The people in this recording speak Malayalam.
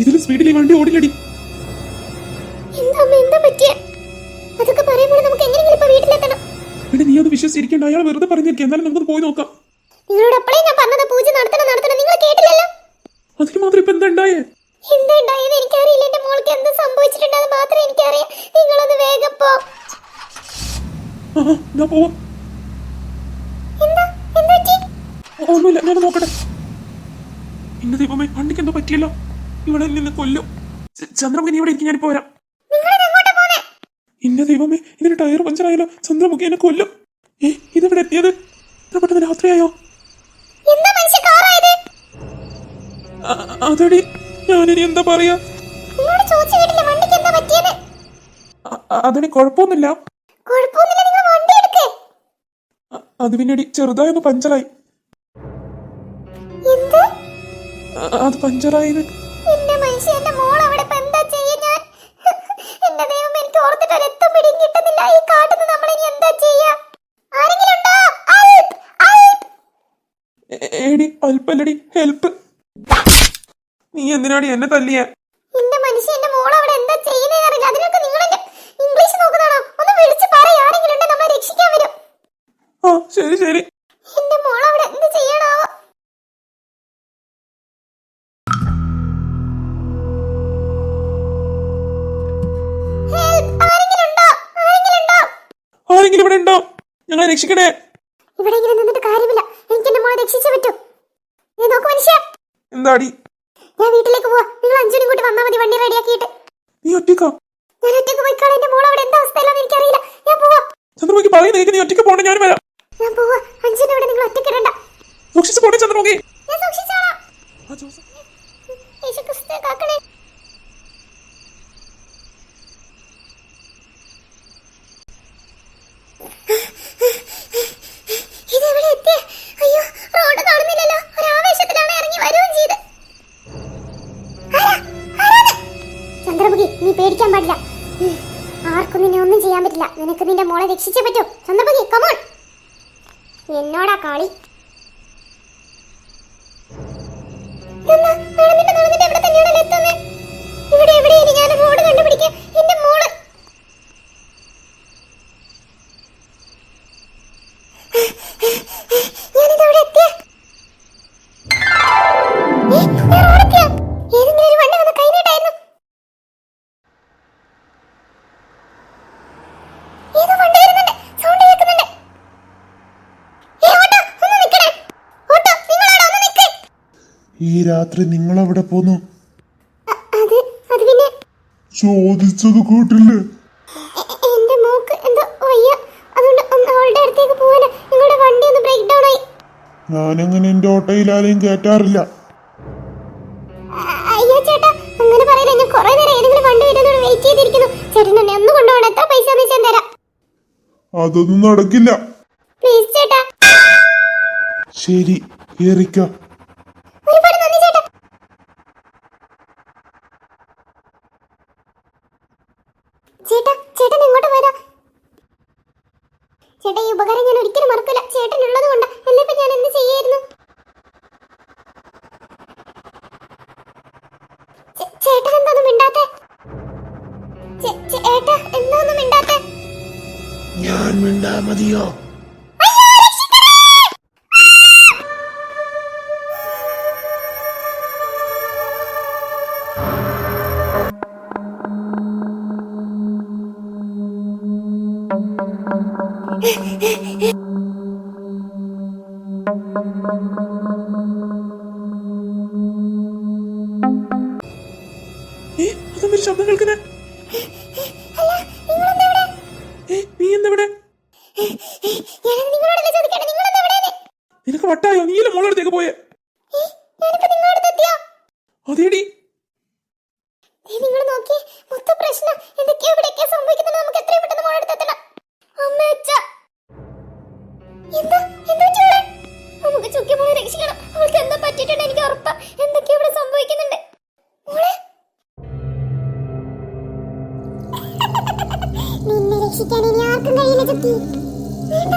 ഇതിൽ സ്പീഡിൽ ഈ വണ്ടി ഓടില്ലടി. പിന്നെ നീ അത് വിശ്വസിച്ചിരിക്കണ്ട. അയാൾ വെറുതെ പറഞ്ഞിരിക്കും. എന്നാലും നമുക്ക് പോയി നോക്കാം. അതിന് മാത്രം ഇപ്പൊ എന്താ ഉണ്ടായേ? പോവാം. ഒന്നുമില്ല, ഞാൻ നോക്കട്ടെ. ഇന്ന ദൈവമേ, വണ്ടിക്ക് എന്തോ പറ്റിയല്ലോ. ഇവിടെ നിന്ന് കൊല്ലും. ചന്ദ്രമുഖി, നീ ഇവിടെ ഇരിക്കും, ഞാനിപ്പോ വരാം. ഇന്ന ദൈവമേ, ഇതിന് ടയർ പഞ്ചറായാലോ. ചന്ദ്രമുഖി എന്നെ കൊല്ലും. ഇതെവിടെ എത്തിയത്? ഇത്ര പെട്ടെന്ന് രാത്രിയായോ? അതടി, ഞാനിനി എന്താ പറയാ? അതിന് കുഴപ്പമൊന്നുമില്ല. അത് പിന്നീട് ചെറുതായൊന്ന് പഞ്ചറായി. അത് പഞ്ചറായി. എടി അല്പല്ലടി, ഹെൽപ്പ്. നീ എന്തിനാടി എന്നെ തല്ലിയ? ആ ശരി ശരി. ആരെങ്കിലും ഇവിടെ ഉണ്ടോ? ഞങ്ങളെ രക്ഷിക്കണേ. ഇവിടെ ഇങ്ങനെ നിന്നിട്ട് കാര്യമില്ല. എനിക്ക് എന്റെ മോളെ രക്ഷിച്ചേ പറ്റൂ. എന്താടി? ഞാൻ വീട്ടിലേക്ക് പോവാ. നിങ്ങൾ അഞ്ചുനും കൂട്ടി വന്നാൽ മതി, വണ്ടി റെഡിയാക്കിയിട്ട്. നീ ഒറ്റയ്ക്കോ? ഞാൻ ഒറ്റയ്ക്ക് പോയിക്കാളെ. എന്റെ മോൾ അവിടെ എന്താ അവസ്ഥയിലാന്ന് എനിക്കറിയില്ല. ഞാൻ പോവാ. ചന്ദ്രമുഖി പറയുന്നത് നീ ഒറ്റയ്ക്ക് പോകണം. ഞാൻ വരാം. ഞാൻ പോവാ. അഞ്ചിനെ ഇവിടെ നിങ്ങൾ ഒറ്റയ്ക്ക് ഇടണ്ട. സൂക്ഷിച്ചു പോട്ടെ ചന്ദ്രമുഖി. ഞാൻ സൂക്ഷിച്ചോളാം. യേശുക്രിസ്തുവേ കാക്കണേ. ഇതെവിടെ എത്തി? അയ്യോ, റോഡ് കാണുന്നില്ലല്ലോ. ഒരു ആവേശത്തിലാണ് ഇറങ്ങി വരികയും ചെയ്ത്. ചന്ദ്രമുഖി, നീ പേടിക്കാൻ പാടില്ല. ആർക്കും നിന്നെ ഒന്നും ചെയ്യാൻ പറ്റില്ല. നിനക്ക് നിന്റെ മോളെ രക്ഷിച്ചേ പറ്റൂ. ചന്ദ്രമുഖി, കമോൺ. എന്നോടാ കളി. ഇവിടെ എവിടെയാണ് ഞാൻ റോഡ് കണ്ടുപിടിക്കാം. എന്റെ മോള് ഞാനിതെവിടെ എത്തിയ? ഏതെങ്കിലും ഒരു വണ്ടി വന്ന് കൈനീട്ടായിരുന്നു. ഏതോ വണ്ടി വരുന്നുണ്ട്. സൗണ്ട് കേൾക്കുന്നുണ്ട്. ഈ രാത്രി നിങ്ങൾ എവിടെ പോന്നു? അത് പിന്നെ ചോദിച്ചത് കേട്ടില്ലേ? എന്റെ മോക്ക് എന്തോ വയ്യ. അതുകൊണ്ട് അവളുടെ അടുത്തേക്ക് പോവാനാ. നിങ്ങളുടെ വണ്ടി ഒന്ന് ബ്രേക്ക് ഡൗൺ ആയി. ഞാനങ്ങനെ എന്റെ ഓട്ടോയിൽ ആരെയും കയറ്റാറില്ല. അയ്യോ ചേട്ടാ, അങ്ങനെ പറയില്ല. ഞാൻ കുറെ നേരം ഏതെങ്കിലും വണ്ടി വരുന്നോട് വെയിറ്റ് ചെയ്തിരിക്കുന്നു. ചേട്ടൻ എന്നെ ഒന്ന് കൊണ്ടുപോകണം. എത്ര പൈസ ഞാൻ തരാം. അതൊന്നും നടക്കില്ല. പ്ലീസ് ചേട്ടാ. ശരി, കേറിക്കോ. ഒരുപാട് നന്ദി ചേട്ടാ. ചേട്ടൻ ഇങ്ങോട്ട് വരാ. ചേട്ടാ, ഈ ഉപകാരം ഞാൻ ഒരിക്കലും മറക്കില്ല. ചേട്ടൻ ഉള്ളത് കൊണ്ട് എന്നിപ്പോ ഞാൻ എന്ത് ചെയ്യായിരുന്നു? ചേട്ടൻ എന്താന്നും മിണ്ടാത്തെ? ചേട്ടാ എന്താന്നും മിണ്ടാത്തെ? ഞാൻ മിണ്ടാ മതിയോ? അതൊന്നൊരു ശബ്ദം കേൾക്കുന്നേ. നീ എന്തെവിടെ? നിനക്ക് വട്ടായോ? നീല മോളടുത്തേക്ക് പോയേ? അതേടി. നിങ്ങൾ നോക്കി, മൊത്തം പ്രശ്നം. എന്തൊക്കെയോ ഇവിടെയൊക്കെ സംഭവിക്കുന്നത്. നമുക്ക് എത്രയും പെട്ടെന്ന് മോളെടുത്തെത്തണം. നമുക്ക് ചുക്കി മോളെ രക്ഷിക്കണം. അവൾക്ക് എന്താ പറ്റിയിട്ടുണ്ട് എനിക്ക് ഉറപ്പാ. എന്തൊക്കെയോ ഇവിടെ സംഭവിക്കുന്നുണ്ട്. നിന്നെ രക്ഷിക്കാൻ ഇനി ആർക്കും കഴിയില്ല ചുക്കി. വേണ്ട.